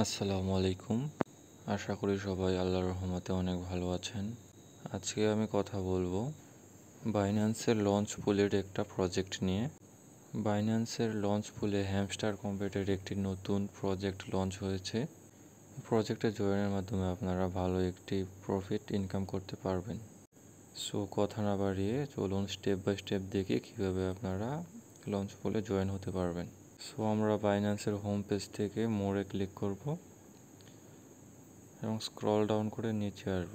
আসসালামু আলাইকুম। আশা করি সবাই আল্লাহর রহমতে অনেক ভালো আছেন। আজকে আমি কথা বলবো বাইন্যান্সের লঞ্চ পুলের একটা প্রজেক্ট নিয়ে। বাইন্যান্সের লঞ্চ পুলে হ্যামস্টার কম্পিউটারের একটি নতুন প্রজেক্ট লঞ্চ হয়েছে। প্রজেক্টে জয়েনের মাধ্যমে আপনারা ভালো একটি প্রফিট ইনকাম করতে পারবেন। সো কথা না বাড়িয়ে চলুন স্টেপ বাই স্টেপ দেখে কীভাবে আপনারা লঞ্চ পুলে জয়েন হতে পারবেন। সো আমরা বাইন্যান্সের হোম পেজ থেকে মোড়ে ক্লিক করব এবং স্ক্রল ডাউন করে নিচে আসব।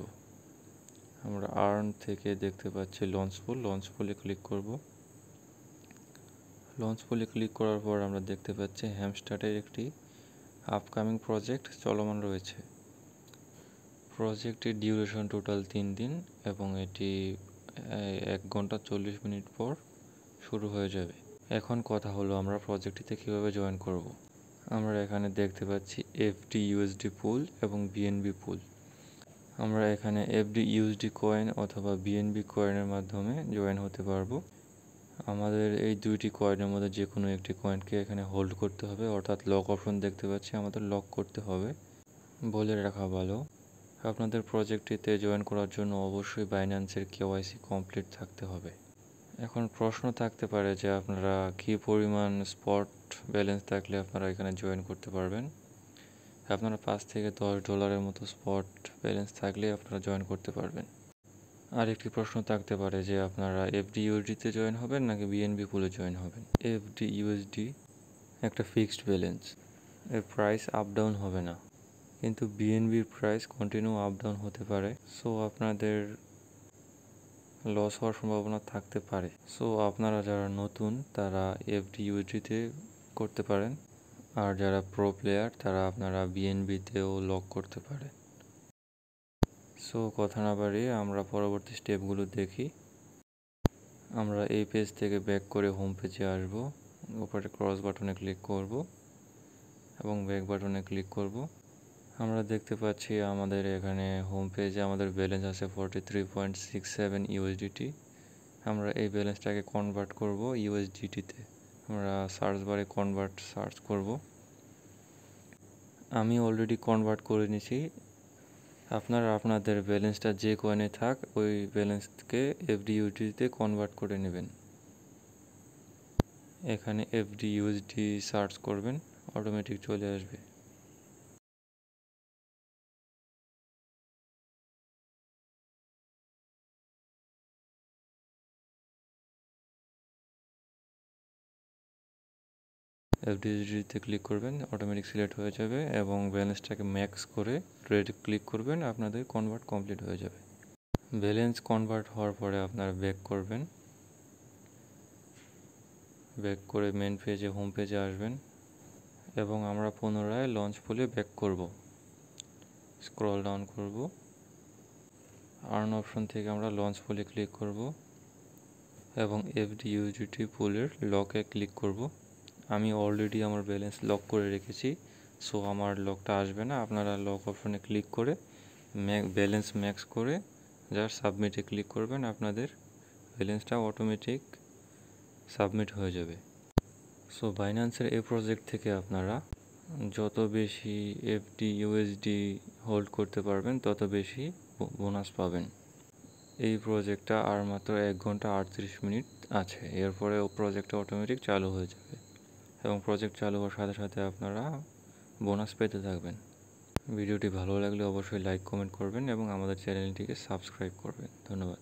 আমরা আর্ন থেকে দেখতে পাচ্ছি লঞ্চ পুলে ক্লিক করব। লঞ্চ পুলে ক্লিক করার পর আমরা দেখতে পাচ্ছি হ্যামস্টারের একটি আপকামিং প্রজেক্ট চলমান রয়েছে। প্রজেক্টের ডিউরেশন টোটাল 3 দিন এবং এটি 1 ঘন্টা 40 মিনিট পর শুরু হয়ে যাবে। এখন কথা হলো আমরা প্রজেক্টটিতে কীভাবে জয়েন করব। আমরা এখানে দেখতে পাচ্ছি FD/USD পুল এবং BNB পুল। আমরা এখানে FD/USD কয়েন অথবা BNB কয়েনের মাধ্যমে জয়েন হতে পারবো। আমাদের এই দুইটি কয়েনের মধ্যে যে কোনো একটি কয়েনকে এখানে হোল্ড করতে হবে, অর্থাৎ লক অপশন দেখতে পাচ্ছি আমাদের লক করতে হবে। বলে রাখা ভালো, আপনাদের প্রজেক্টটিতে জয়েন করার জন্য অবশ্যই বাইন্যান্সের KYC কমপ্লিট থাকতে হবে। এখন প্রশ্ন থাকতে পারে যে আপনারা কী পরিমাণ স্পট ব্যালেন্স থাকলে আপনারা এখানে জয়েন করতে পারবেন। আপনারা $5 থেকে $10 মতো স্পট ব্যালেন্স থাকলে আপনারা জয়েন করতে পারবেন। আর একটি প্রশ্ন থাকতে পারে যে আপনারা FD/USD-তে জয়েন হবেন নাকি BNB পুলে জয়েন হবেন। FD/USD একটা ফিক্সড ব্যালেন্স, এর প্রাইস আপ ডাউন হবে না, কিন্তু BNBর প্রাইস কন্টিনিউ আপ ডাউন হতে পারে। সো আপনাদের লস হওয়ার সম্ভাবনা থাকতে পারে। সো আপনারা যারা নতুন তারা FD/USD-তে করতে পারেন, আর যারা প্রো প্লেয়ার তারা আপনারা BNB-তেও লক করতে পারে। সো কথা না বাড়িয়ে আমরা পরবর্তী স্টেপগুলো দেখি। আমরা এই পেজ থেকে ব্যাক করে হোম পেজে আসব, উপরে ক্রস বাটনে ক্লিক করব এবং ব্যাক বাটনে ক্লিক করব। আমরা দেখতে পাচ্ছি আমাদের এখানে হোম পেজে আমাদের ব্যালেন্স আছে 43.67 USDT। আমরা এই ব্যালেন্সটাকে কনভার্ট করব USDT-তে। আমরা সার্চ বারে কনভার্ট সার্চ করব। আমি অলরেডি কনভার্ট করে নিয়েছি। আপনারা আপনাদের ব্যালেন্সটা যে কয়েনে থাক ওই ব্যালেন্সকে FD/USD-তে কনভার্ট করে নেবেন। এখানে FD/USD সার্চ করবেন, অটোমেটিক চলে আসবে। FD/USD-তে ক্লিক করবেন, অটোমেটিক সিলেক্ট হয়ে যাবে এবং ব্যালেন্সটাকে ম্যাক্স করে রেডি ক্লিক করবেন, আপনাদের কনভার্ট কমপ্লিট হয়ে যাবে। ব্যালেন্স কনভার্ট হওয়ার পরে আপনারা ব্যাক করবেন, ব্যাক করে মেন পেজে হোম পেজে আসবেন এবং আমরা পুনরায় লঞ্চ পুলে ব্যাক করব। স্ক্রল ডাউন করব, আর্ন অপশন থেকে আমরা লঞ্চ পুলে ক্লিক করব এবং FD/USD পুলের লকে ক্লিক করব। আমি অলরেডি আমার ব্যালেন্স লক করে রেখেছি, সো আমার লকটা আসবে না। আপনারা লক অপশনে ক্লিক করে ব্যালেন্স ম্যাক্স করে জাস্ট সাবমিটে ক্লিক করবেন, আপনাদের ব্যালেন্সটা অটোমেটিক সাবমিট হয়ে যাবে। সো বাইন্যান্সের এই প্রজেক্ট থেকে আপনারা যত বেশি FD/USD হোল্ড করতে পারবেন তত বেশি বোনাস পাবেন। এই প্রজেক্টটা আর মাত্র 1 ঘন্টা 38 মিনিট আছে, এরপরে প্রজেক্টটা অটোমেটিক চালু হয়ে যাবে এবং প্রজেক্ট চালু হওয়ার সাথে সাথে আপনারা বোনাস পেতে থাকবেন। ভিডিওটি ভালো লাগলে অবশ্যই লাইক কমেন্ট করবেন এবং আমাদের চ্যানেলটিকে সাবস্ক্রাইব করবেন। ধন্যবাদ।